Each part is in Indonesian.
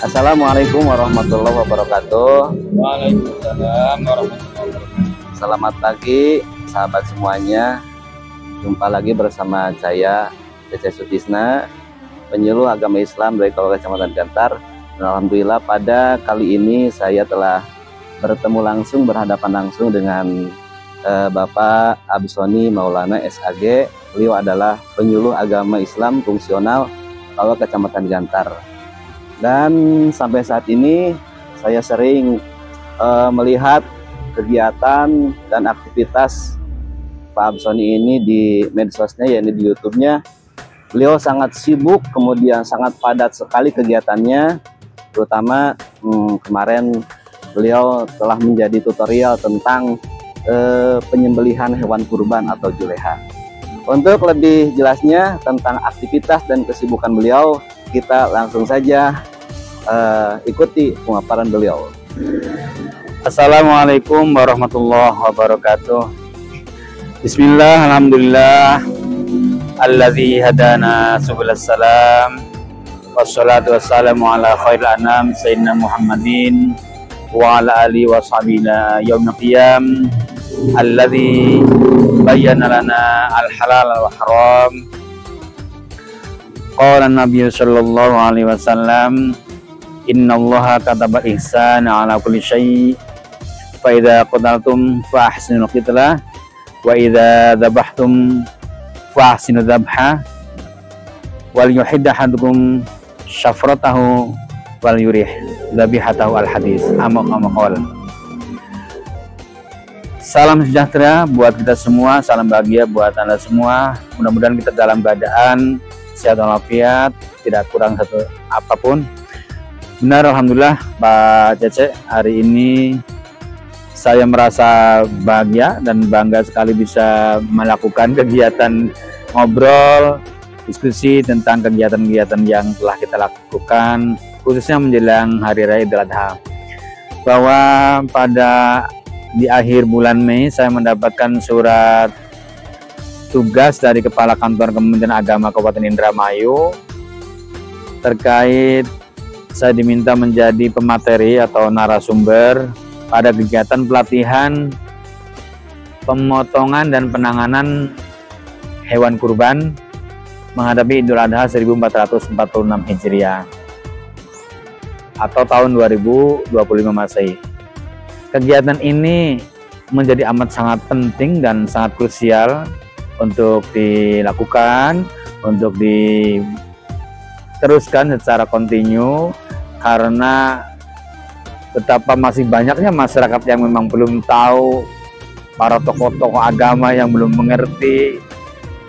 Assalamualaikum warahmatullahi wabarakatuh. Waalaikumsalam warahmatullahi wabarakatuh. Selamat pagi sahabat semuanya. Jumpa lagi bersama saya Cece Sutisna, penyuluh agama Islam dari Kabupaten Kecamatan Gantar. Dan alhamdulillah pada kali ini saya telah berhadapan langsung dengan Bapak Absoni Maulana SAG. Beliau adalah penyuluh agama Islam fungsional Kabupaten Kecamatan Gantar. Dan sampai saat ini saya sering melihat kegiatan dan aktivitas Pak Absoni ini di medsosnya, yaitu di YouTube-nya. Beliau sangat sibuk, kemudian sangat padat sekali kegiatannya. Terutama kemarin beliau telah menjadi tutorial tentang penyembelihan hewan kurban atau juleha. Untuk lebih jelasnya tentang aktivitas dan kesibukan beliau, kita langsung saja ikuti pemaparan beliau. Assalamualaikum warahmatullahi wabarakatuh. Bismillah, alhamdulillah, alladzi hadana subulas salam, wassalatu wassalamu ala khairil anam sayyidina Muhammadin wa ala alihi wa sahbihi yaumil qiyam, alladzi bayyana lana al-halal wal haram. Qala an-nabiy sallallahu alaihi wasallam, innallaha katabal ihsana ala kulli syai', fa idza qataltum fa ahsinul qitlah wa idza dzabhtum fa ahsinul dzabha wal yuhid ahadukum syafratahu wal yurih dzabihatahu. Al hadis amma qala. Salam sejahtera buat kita semua, salam bahagia buat Anda semua. Mudah-mudahan kita dalam keadaan sehat walafiat, tidak kurang satu apapun. Benar, alhamdulillah Pak Cece, hari ini saya merasa bahagia dan bangga sekali bisa melakukan kegiatan ngobrol, diskusi tentang kegiatan-kegiatan yang telah kita lakukan, khususnya menjelang Hari Raya Idul Adha. Bahwa di akhir bulan Mei saya mendapatkan surat tugas dari Kepala Kantor Kementerian Agama Kabupaten Indramayu terkait saya diminta menjadi pemateri atau narasumber pada kegiatan pelatihan pemotongan dan penanganan hewan kurban menghadapi Idul Adha 1446 Hijriah atau tahun 2025 Masehi. Kegiatan ini menjadi amat sangat penting dan sangat krusial untuk dilakukan, untuk diteruskan secara kontinu, karena betapa masih banyaknya masyarakat yang memang belum tahu, para tokoh-tokoh agama yang belum mengerti,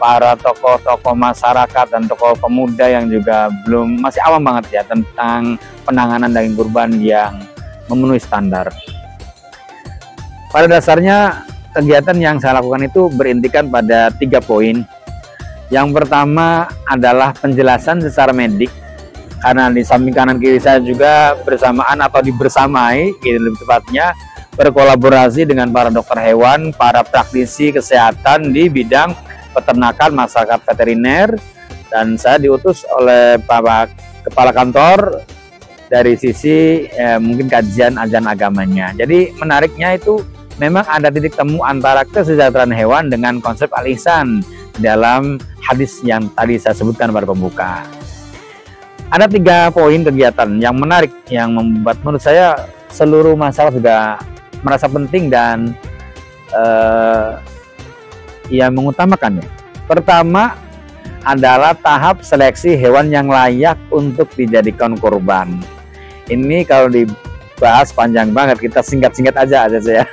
para tokoh-tokoh masyarakat dan tokoh pemuda yang juga masih awam banget ya tentang penanganan daging kurban yang memenuhi standar. Pada dasarnya kegiatan yang saya lakukan itu berintikan pada 3 poin. Yang pertama adalah penjelasan secara medik, karena di samping kanan kiri saya juga bersamaan atau dibersamai, lebih tepatnya berkolaborasi dengan para dokter hewan, para praktisi kesehatan di bidang peternakan, masyarakat veteriner, dan saya diutus oleh Bapak Kepala Kantor dari sisi mungkin kajian ajaran agamanya. Jadi menariknya itu memang ada titik temu antara kesejahteraan hewan dengan konsep al-ihsan dalam hadis yang tadi saya sebutkan pada pembuka. Ada 3 poin kegiatan yang menarik yang membuat menurut saya seluruh masyarakat juga merasa penting dan mengutamakannya. Pertama adalah tahap seleksi hewan yang layak untuk dijadikan kurban. Ini kalau dibahas panjang banget, kita singkat-singkat aja ya.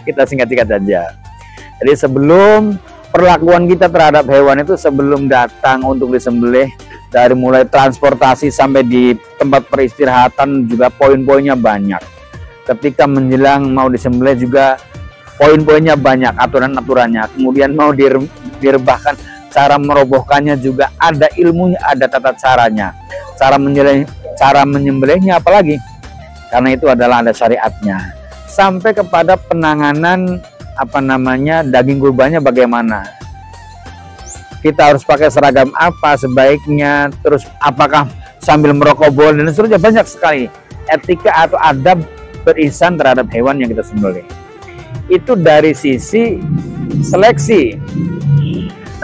Kita singkat-singkat aja. Jadi sebelum perlakuan kita terhadap hewan itu sebelum datang untuk disembelih, dari mulai transportasi sampai di tempat peristirahatan juga poin-poinnya banyak. Ketika menjelang mau disembelih juga poin-poinnya banyak, aturan-aturannya. Kemudian mau direbahkan, cara merobohkannya juga ada ilmunya, ada tata caranya. Cara menyembelihnya apalagi, karena itu adalah ada syariatnya. Sampai kepada penanganan daging kurbannya bagaimana. kita harus pakai seragam apa sebaiknya, terus apakah sambil merokok boleh, dan seterusnya. Banyak sekali etika atau adab berihsan terhadap hewan yang kita sembelih. Itu dari sisi seleksi.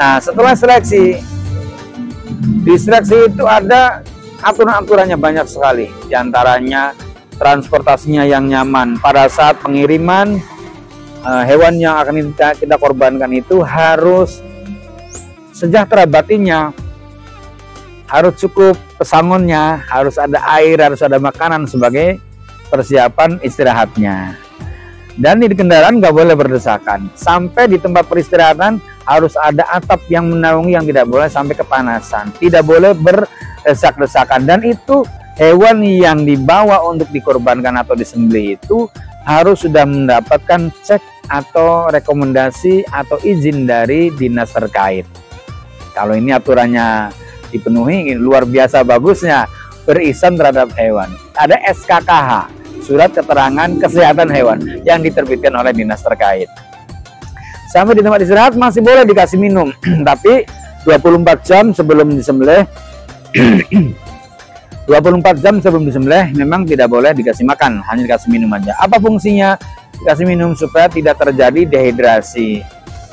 Nah, setelah seleksi, di seleksi itu ada aturan-aturannya banyak sekali. Di antaranya transportasinya yang nyaman. Pada saat pengiriman, hewan yang akan kita korbankan itu harus sejahtera batinnya, harus cukup pesangonnya, harus ada air, harus ada makanan sebagai persiapan istirahatnya. Dan di kendaraan nggak boleh berdesakan. Sampai di tempat peristirahatan harus ada atap yang menaungi, yang tidak boleh sampai kepanasan, tidak boleh berdesak-desakan. Dan itu hewan yang dibawa untuk dikorbankan atau disembelih itu harus sudah mendapatkan cek atau rekomendasi atau izin dari dinas terkait. Kalau ini aturannya dipenuhi, luar biasa bagusnya berihsan terhadap hewan. Ada SKKH, Surat Keterangan Kesehatan Hewan, yang diterbitkan oleh dinas terkait. Sampai di tempat istirahat masih boleh dikasih minum, tapi 24 jam sebelum disembelih 24 jam sebelum disembelih memang tidak boleh dikasih makan, hanya dikasih minum aja. Apa fungsinya? Dikasih minum supaya tidak terjadi dehidrasi.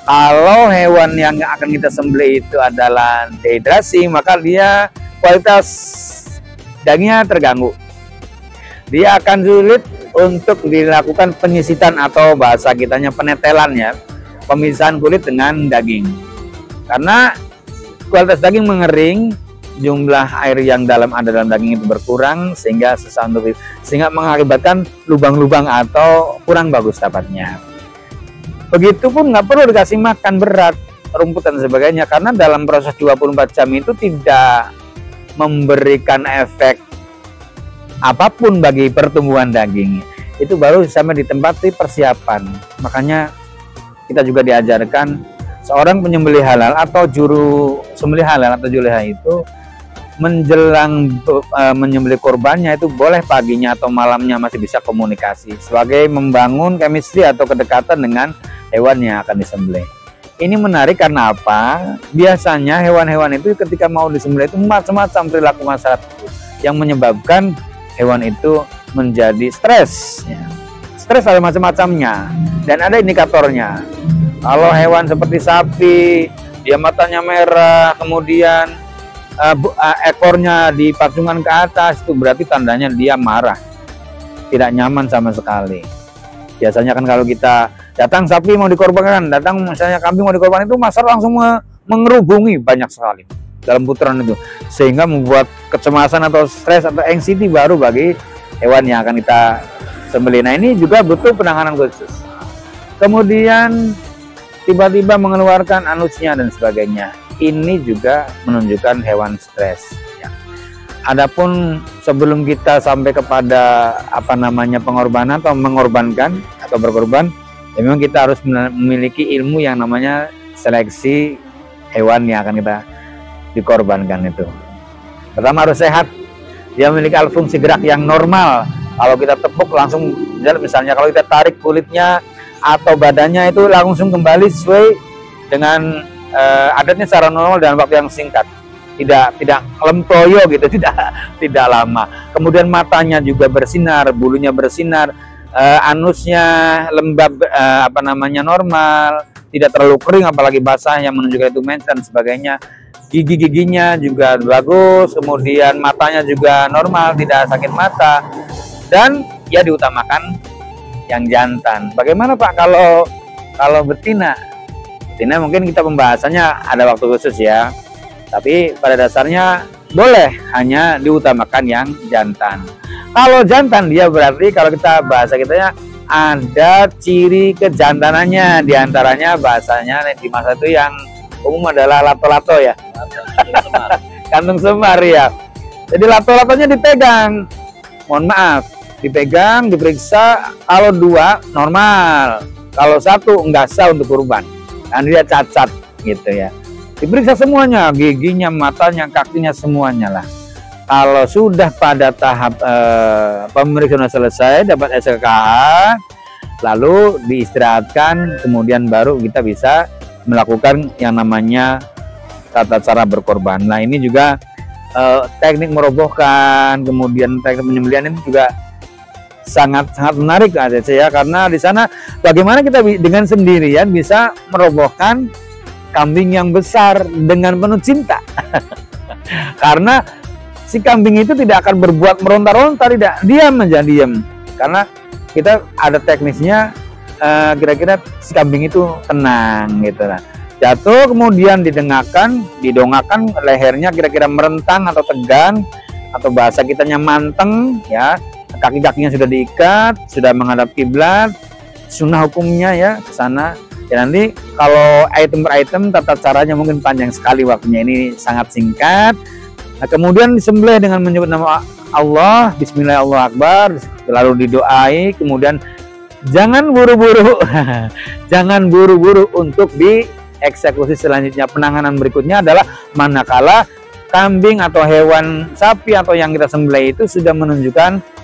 Kalau hewan yang akan kita sembelih itu adalah dehidrasi, maka dia kualitas dagingnya terganggu. Dia akan sulit untuk dilakukan penyisitan atau bahasa kitanya penetelan ya, pemisahan kulit dengan daging. Karena kualitas daging mengering, jumlah air yang ada dalam daging itu berkurang, sehingga susah untuk sehingga mengakibatkan lubang-lubang atau kurang bagus dapatnya. Begitupun nggak perlu dikasih makan berat, rumput dan sebagainya, karena dalam proses 24 jam itu tidak memberikan efek apapun bagi pertumbuhan daging. Itu baru sampai di tempat di persiapan. Makanya kita juga diajarkan seorang penyembelih halal atau juru sembelih halal atau juleha itu menjelang menyembelih korbannya itu boleh paginya atau malamnya masih bisa komunikasi sebagai membangun chemistry atau kedekatan dengan hewan yang akan disembelih. Ini menarik karena apa? Biasanya hewan-hewan itu ketika mau disembelih itu macam-macam perilaku masyarakat yang menyebabkan hewan itu menjadi stres. Stres ada macam-macamnya dan ada indikatornya. Kalau hewan seperti sapi, dia matanya merah, kemudian ekornya dipacungkan ke atas, itu berarti tandanya dia marah, tidak nyaman sama sekali. Biasanya kan kalau kita datang sapi mau dikorbankan, datang misalnya kambing mau dikorbankan, itu masyarakat langsung mengerubungi banyak sekali dalam putaran itu, sehingga membuat kecemasan atau stres atau anxiety baru bagi hewan yang akan kita sembelih. Nah, ini juga butuh penanganan khusus. Kemudian tiba-tiba mengeluarkan anusnya dan sebagainya. Ini juga menunjukkan hewan stres. Ya. Adapun sebelum kita sampai kepada pengorbanan atau mengorbankan atau berkorban, ya memang kita harus memiliki ilmu yang namanya seleksi hewan yang akan kita dikorbankan itu. Pertama harus sehat, dia memiliki fungsi gerak yang normal. Kalau kita tepuk langsung, misalnya kalau kita tarik kulitnya atau badannya itu langsung kembali sesuai dengan adatnya secara normal dalam waktu yang singkat, tidak lemtoyo gitu, tidak lama. Kemudian matanya juga bersinar, bulunya bersinar, anusnya lembab, normal, tidak terlalu kering apalagi basah yang menunjukkan itu mens dan sebagainya. Gigi-giginya juga bagus, kemudian matanya juga normal, tidak sakit mata, dan ya diutamakan yang jantan. Bagaimana Pak kalau betina? Betina mungkin kita pembahasannya ada waktu khusus ya, tapi pada dasarnya boleh, hanya diutamakan yang jantan. Kalau jantan dia berarti kalau kita bahasa kitanya ada ciri kejantanannya, diantaranya bahasanya di masa itu yang umum adalah lato-lato ya, kantung semar ya. Jadi lato-latonya dipegang, mohon maaf, dipegang, diperiksa. Kalau 2 normal, kalau 1 enggak sah untuk kurban, dan dia cacat gitu ya. Diperiksa semuanya, giginya, matanya, kakinya, semuanya lah. Kalau sudah pada tahap pemeriksaan selesai, dapat SKKH, lalu diistirahatkan, kemudian baru kita bisa melakukan yang namanya tata cara berkorban. Nah ini juga teknik merobohkan, kemudian teknik penyembelihan ini juga sangat menarik ya, karena di sana bagaimana kita dengan sendirian bisa merobohkan kambing yang besar dengan penuh cinta. Karena si kambing itu tidak akan berbuat meronta-ronta, tidak, diam aja, diam. Karena kita ada teknisnya, kira-kira si kambing itu tenang gitu. Nah, jatuh kemudian didongakan lehernya kira-kira merentang atau tegang, atau bahasa kitanya manteng ya. Kaki-kakinya sudah diikat, sudah menghadap kiblat, sunnah hukumnya ya ke sana. Ya nanti kalau item per item tata caranya mungkin panjang sekali waktunya, ini sangat singkat. Nah, kemudian disembelih dengan menyebut nama Allah, Bismillah, Allahu Akbar, lalu didoai, kemudian jangan buru-buru, jangan buru-buru untuk dieksekusi selanjutnya. Penanganan berikutnya adalah manakala kambing atau hewan sapi atau yang kita sembelih itu sudah menunjukkan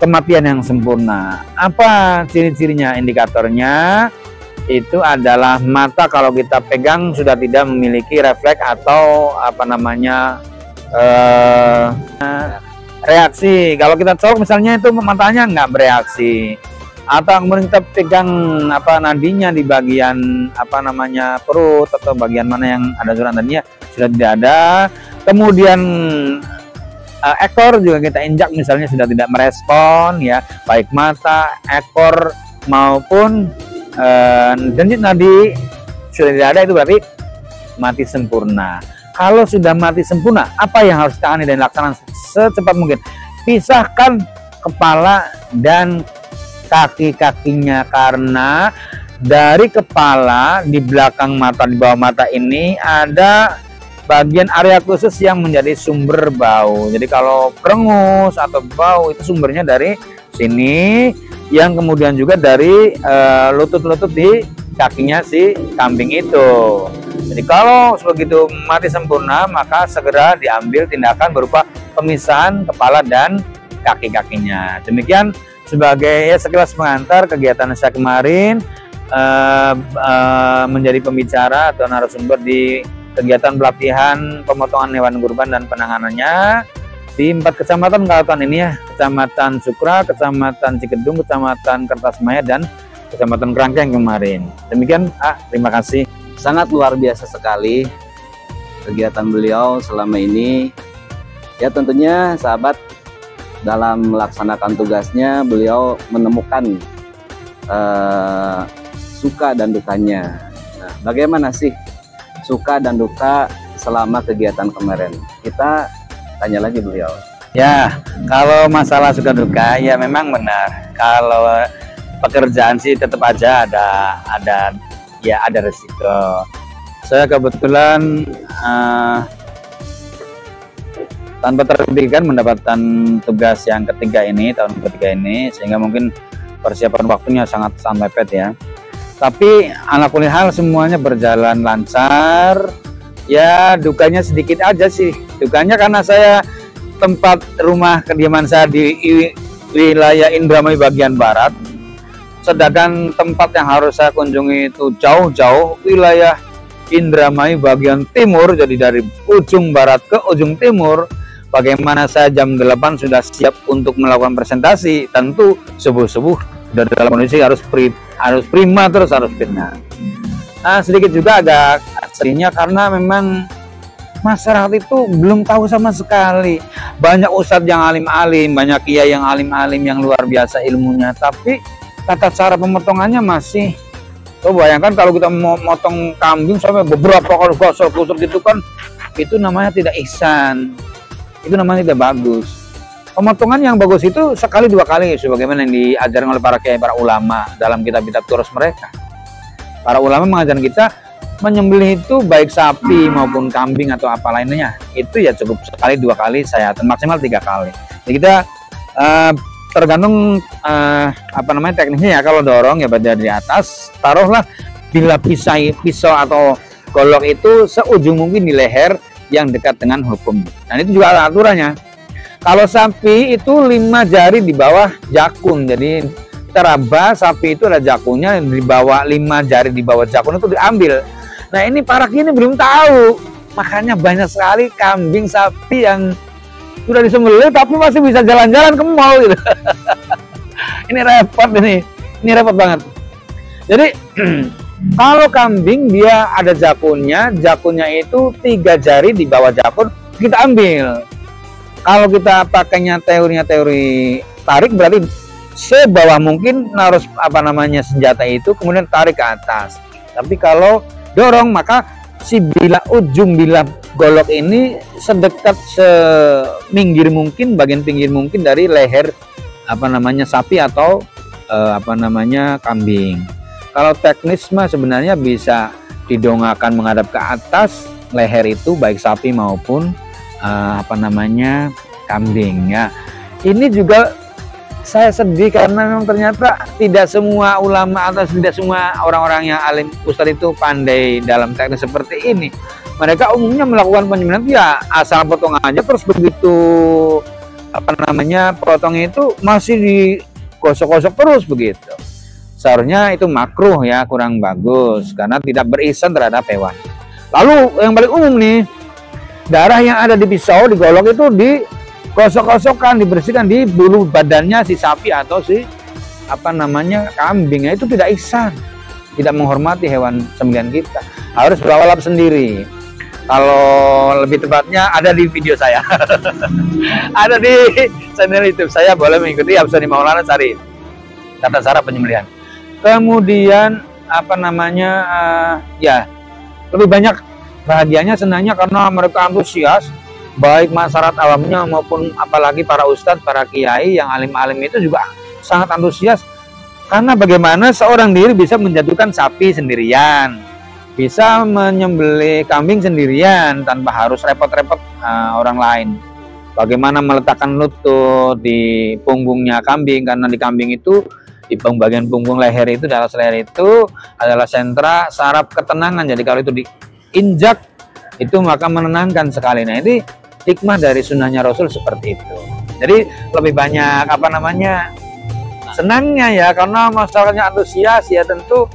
kematian yang sempurna. Apa ciri-cirinya, indikatornya? Itu adalah mata kalau kita pegang sudah tidak memiliki refleks atau apa namanya reaksi. Kalau kita colok misalnya itu matanya nggak bereaksi, atau kemudian kita pegang nadinya di bagian perut atau bagian mana yang ada zona nadinya sudah tidak ada. Kemudian ekor juga kita injak misalnya sudah tidak merespon ya, baik mata, ekor maupun denyut nadi sudah tidak ada, itu berarti mati sempurna. Kalau sudah mati sempurna, apa yang harus ditangani dan dilaksanakan secepat mungkin? Pisahkan kepala dan kaki-kakinya, karena dari kepala, di belakang mata, di bawah mata ini ada bagian area khusus yang menjadi sumber bau. Jadi kalau perengus atau bau itu sumbernya dari sini, yang kemudian juga dari lutut-lutut di kakinya si kambing itu. Jadi kalau begitu mati sempurna, maka segera diambil tindakan berupa pemisahan kepala dan kaki-kakinya. Demikian sebagai sekilas pengantar kegiatan saya kemarin menjadi pembicara atau narasumber di kegiatan pelatihan pemotongan hewan kurban dan penanganannya di 4 kecamatan Kalteng ini ya, Kecamatan Sukra, Kecamatan Cikedung, Kecamatan Kertasmaya, dan Kecamatan Kerangkeng kemarin. Demikian, terima kasih. Sangat luar biasa sekali kegiatan beliau selama ini. Ya tentunya sahabat, dalam melaksanakan tugasnya beliau menemukan suka dan dukanya. Nah, bagaimana sih suka dan duka selama kegiatan kemarin? Kita tanya lagi beliau. Ya, kalau masalah suka duka ya memang benar. Kalau pekerjaan sih tetap aja ada resiko. Saya kebetulan tanpa terpikirkan mendapatkan tugas yang ketiga ini, tahun ketiga ini, sehingga mungkin persiapan waktunya sangat mepet ya. Tapi ala kulli hal semuanya berjalan lancar. Ya dukanya sedikit aja sih. Dukanya karena saya tempat rumah kediaman saya di wilayah Indramayu bagian barat, sedangkan tempat yang harus saya kunjungi itu jauh-jauh wilayah Indramayu bagian timur. Jadi dari ujung barat ke ujung timur. Bagaimana saya jam 8 sudah siap untuk melakukan presentasi, tentu subuh-subuh sudah dalam kondisi harus prima, terus harus fitnah. Nah, sedikit juga agak sedihnya karena memang masyarakat itu belum tahu sama sekali. Banyak ustadz yang alim-alim, banyak kiai yang alim-alim yang luar biasa ilmunya, tapi tata cara pemotongannya masih. Coba bayangkan kalau kita mau motong kambing sampai beberapa kali gosok-gosok gitu kan, itu namanya tidak ihsan. Itu namanya tidak bagus. Pemotongan yang bagus itu sekali 2 kali, sebagaimana yang diajarkan oleh para kiai, para ulama dalam kitab-kitab turus mereka. Para ulama mengajarkan kita menyembelih itu baik sapi maupun kambing atau apa lainnya, itu ya cukup sekali 2 kali, sayatan maksimal 3 kali. Jadi kita tergantung tekniknya ya. Kalau dorong ya pada di atas, taruhlah bila pisau atau golok itu seujung mungkin di leher yang dekat dengan hukum. Dan itu juga ada aturannya. Kalau sapi itu 5 jari di bawah jakun. Jadi teraba sapi itu ada jakunnya, di bawah 5 jari di bawah jakun itu diambil. Nah ini para kini belum tahu. makanya banyak sekali kambing sapi yang sudah disembelih tapi masih bisa jalan-jalan ke mall gitu. Ini repot banget. Jadi kalau kambing dia ada jakunnya itu 3 jari di bawah jakun kita ambil. Kalau kita pakainya teori tarik berarti sebawah mungkin harus senjata itu kemudian tarik ke atas. Tapi kalau dorong maka ujung bilah golok ini sedekat seminggir mungkin, bagian pinggir mungkin dari leher sapi atau kambing. Kalau teknis mah sebenarnya bisa didongakkan menghadap ke atas leher itu baik sapi maupun kambing ya. Ini juga saya sedih karena memang ternyata tidak semua ulama atau tidak semua orang-orang yang alim ustadz itu pandai dalam teknik seperti ini. Mereka umumnya melakukan penyembelihan ya asal potong aja, terus begitu potongnya itu masih digosok-gosok terus begitu. Seharusnya itu makruh ya, kurang bagus karena tidak berihsan terhadap hewan. Lalu yang paling umum nih, darah yang ada di pisau digolok itu digosok-gosokkan, dibersihkan di bulu badannya si sapi atau si kambingnya. Itu tidak ihsan, tidak menghormati hewan sembelihan kita. Harus bawa lap sendiri. Kalau lebih tepatnya ada di video saya. Ada di channel YouTube saya, boleh mengikuti Absoni Maulana, cari tata cara penyembelihan. Kemudian ya lebih banyak bahagianya, senangnya karena mereka antusias, baik masyarakat awamnya maupun apalagi para ustadz, para kiai yang alim-alim itu juga sangat antusias karena bagaimana seorang diri bisa menjatuhkan sapi sendirian, bisa menyembelih kambing sendirian tanpa harus repot-repot orang lain. Bagaimana meletakkan lutut di punggungnya kambing, karena di kambing itu di bagian punggung leher itu, di atas leher itu adalah sentra saraf ketenangan. Jadi kalau itu diinjak itu maka menenangkan sekali. Nah, ini hikmah dari sunnahnya Rasul seperti itu. Jadi lebih banyak senangnya ya, karena masyarakatnya antusias ya. Tentu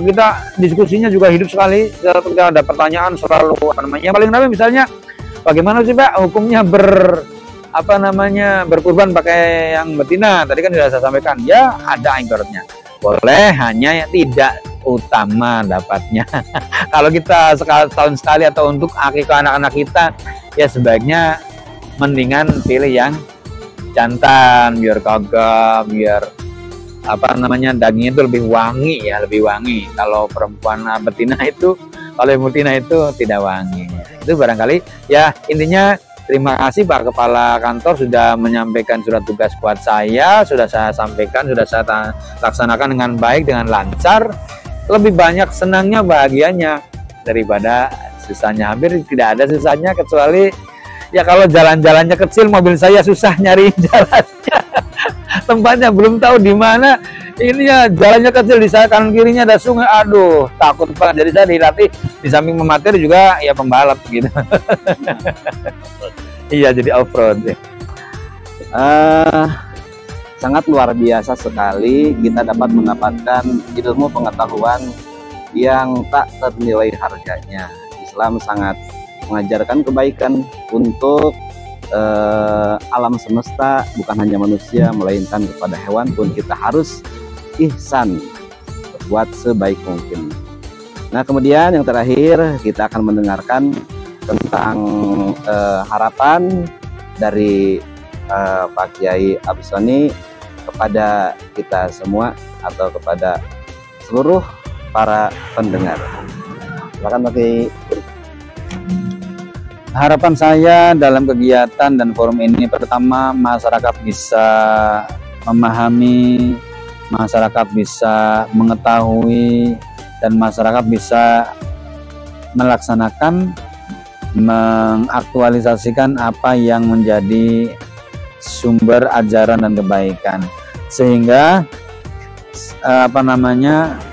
kita diskusinya juga hidup sekali. Ketika ada pertanyaan selalu paling ramai misalnya bagaimana sih Pak hukumnya berkurban pakai yang betina. Tadi kan sudah saya sampaikan ya, ada ibaratnya boleh, hanya yang tidak utama dapatnya. Kalau kita setahun sekali atau untuk akikah anak-anak kita ya sebaiknya mendingan pilih yang jantan biar kagak, biar dagingnya itu lebih wangi ya, lebih wangi. Kalau perempuan betina itu, kalau yang betina itu tidak wangi. Itu barangkali ya, intinya terima kasih Pak Kepala Kantor sudah menyampaikan surat tugas buat saya, sudah saya sampaikan, sudah saya laksanakan dengan baik, dengan lancar. Lebih banyak senangnya, bahagianya daripada susahnya. Hampir tidak ada susahnya kecuali ya kalau jalan-jalannya kecil, mobil saya susah nyari jalannya. Tempatnya belum tahu di mana. Ini ya jalannya kecil, di saya kanan kirinya ada sungai. Aduh, takut banget. Jadi saya dilatih di samping mematir juga ya pembalap gitu. Iya, jadi off-road. Sangat luar biasa sekali kita dapat mendapatkan ilmu pengetahuan yang tak ternilai harganya. Islam sangat mengajarkan kebaikan untuk alam semesta, bukan hanya manusia melainkan kepada hewan pun kita harus ihsan, berbuat sebaik mungkin. Nah, kemudian yang terakhir kita akan mendengarkan tentang harapan dari Pak Kiai Absoni kepada kita semua atau kepada seluruh para pendengar. Silakan Pak Kiai. Harapan saya dalam kegiatan dan forum ini, pertama masyarakat bisa memahami, masyarakat bisa mengetahui, dan masyarakat bisa melaksanakan, mengaktualisasikan apa yang menjadi sumber ajaran dan kebaikan, sehingga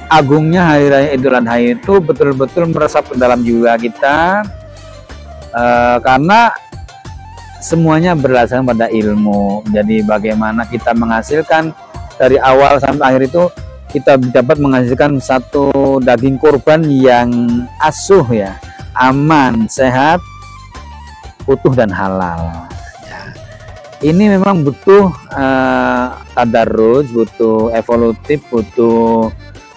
agungnya Hari Raya Idul Adha itu betul-betul meresap ke dalam jiwa kita. Karena semuanya berdasarkan pada ilmu. Jadi bagaimana kita menghasilkan dari awal sampai akhir itu, kita dapat menghasilkan satu daging kurban yang asuh ya, aman, sehat, utuh dan halal. Ya. Ini memang butuh tadarruj, butuh evolutif, butuh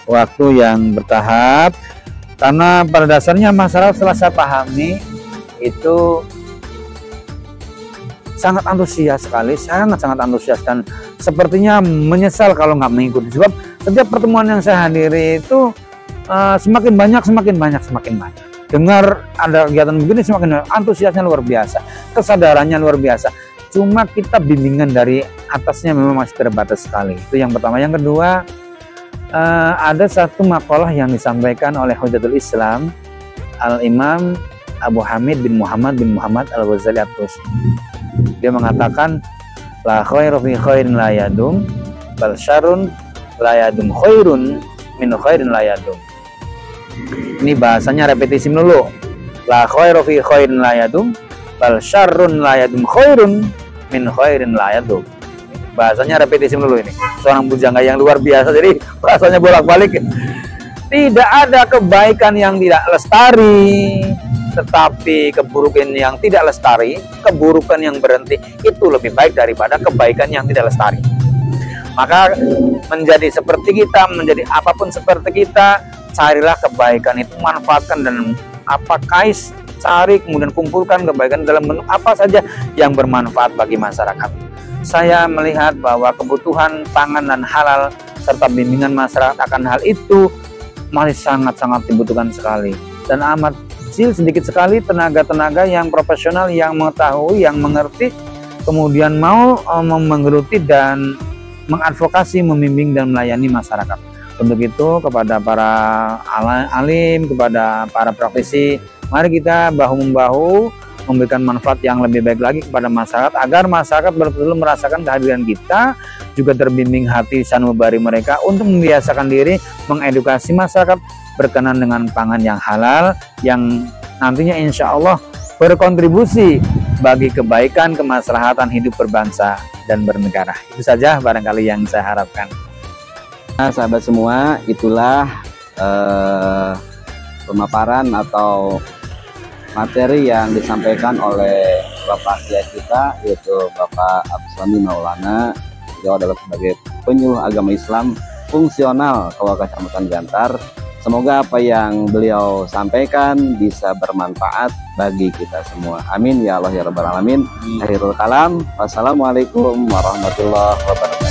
waktu yang bertahap. Karena pada dasarnya masyarakat setelah saya pahami itu sangat antusias sekali, sangat antusias, dan sepertinya menyesal kalau nggak mengikuti. Sebab setiap pertemuan yang saya hadiri itu semakin banyak. Dengar ada kegiatan begini semakin antusiasnya luar biasa, kesadarannya luar biasa. Cuma kita bimbingan dari atasnya memang masih terbatas sekali. Itu yang pertama. Yang kedua, ada satu makalah yang disampaikan oleh Hujjatul Islam Al-Imam Abu Hamid bin Muhammad Al-Ghazali At-Tusi. Dia mengatakan la khairu fi khairin la yadum bal syarrun la yadum khairun min khairin la yadum. Ini bahasanya repetisi dulu. La khairu fi khairin la yadum bal syarrun la yadum khairun min khairin la yadum. Bahasanya repetisi dulu ini. Seorang bujangga yang luar biasa, jadi bahasanya bolak-balik. Tidak ada kebaikan yang tidak lestari, tetapi keburukan yang tidak lestari, keburukan yang berhenti itu lebih baik daripada kebaikan yang tidak lestari. Maka menjadi seperti kita, menjadi apapun seperti kita, carilah kebaikan itu, manfaatkan dan kais, cari kemudian kumpulkan kebaikan dalam bentuk apa saja yang bermanfaat bagi masyarakat. Saya melihat bahwa kebutuhan pangan dan halal serta bimbingan masyarakat akan hal itu masih sangat dibutuhkan sekali, dan amat sedikit sekali tenaga-tenaga yang profesional yang mengetahui, yang mengerti, kemudian mau menggeluti dan mengadvokasi, membimbing dan melayani masyarakat. Untuk itu kepada para alim, kepada para praktisi, mari kita bahu-membahu memberikan manfaat yang lebih baik lagi kepada masyarakat, agar masyarakat betul-betul merasakan kehadiran kita, juga terbimbing hati sanubari mereka untuk membiasakan diri mengedukasi masyarakat berkenan dengan pangan yang halal, yang nantinya insya Allah berkontribusi bagi kebaikan kemaslahatan hidup berbangsa dan bernegara. Itu saja barangkali yang saya harapkan. Nah, sahabat semua, itulah pemaparan atau materi yang disampaikan oleh Bapak Kiai kita, yaitu Bapak Abdul Maulana. Beliau adalah sebagai penyuluh agama Islam fungsional Kawah Kecamatan Gantar. Semoga apa yang beliau sampaikan bisa bermanfaat bagi kita semua. Amin ya Allah ya Rabbal Alamin. Akhirul kalam. Wassalamualaikum warahmatullahi wabarakatuh.